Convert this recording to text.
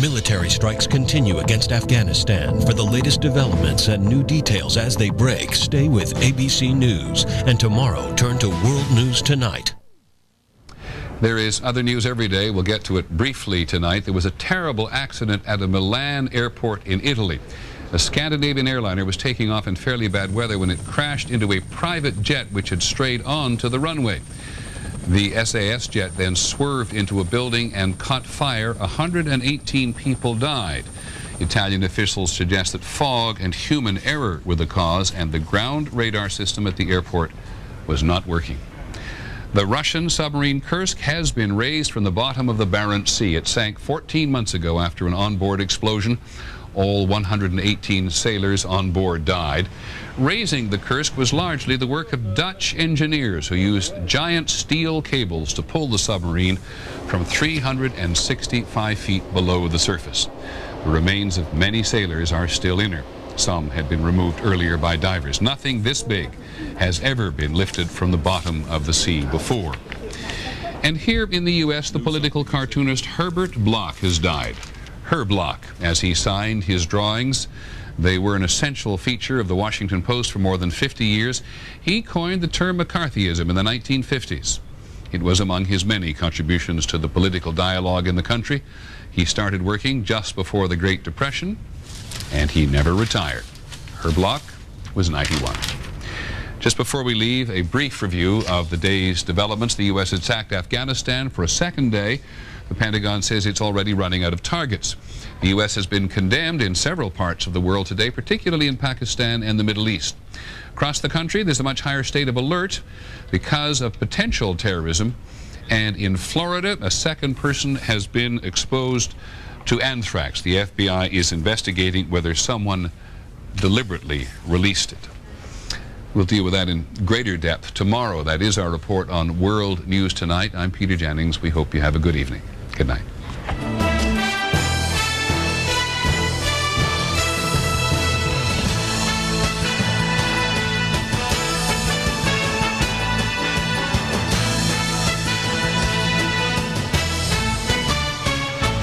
Military strikes continue against Afghanistan. For the latest developments and new details as they break, stay with ABC News. And tomorrow, turn to World News Tonight. There is other news every day. We'll get to it briefly tonight. There was a terrible accident at a Milan airport in Italy. A Scandinavian airliner was taking off in fairly bad weather when it crashed into a private jet which had strayed onto the runway. The SAS jet then swerved into a building and caught fire. 118 people died. Italian officials suggest that fog and human error were the cause, and the ground radar system at the airport was not working. The Russian submarine Kursk has been raised from the bottom of the Barents Sea. It sank 14 months ago after an onboard explosion. All 118 sailors on board died. Raising the Kursk was largely the work of Dutch engineers who used giant steel cables to pull the submarine from 365 feet below the surface. The remains of many sailors are still in her. Some had been removed earlier by divers. Nothing this big has ever been lifted from the bottom of the sea before. And here in the U.S., the political cartoonist Herbert Bloch has died. Herb Bloch, as he signed his drawings. They were an essential feature of the Washington Post for more than 50 years. He coined the term McCarthyism in the 1950s. It was among his many contributions to the political dialogue in the country. He started working just before the Great Depression, and he never retired. Herb Bloch was 91. Just before we leave, a brief review of the day's developments. The U.S. attacked Afghanistan for a second day. The Pentagon says it's already running out of targets. The U.S. has been condemned in several parts of the world today, particularly in Pakistan and the Middle East. Across the country, there's a much higher state of alert because of potential terrorism. And in Florida, a second person has been exposed to anthrax. The FBI is investigating whether someone deliberately released it. We'll deal with that in greater depth tomorrow. That is our report on World News Tonight. I'm Peter Jennings. We hope you have a good evening. Good night.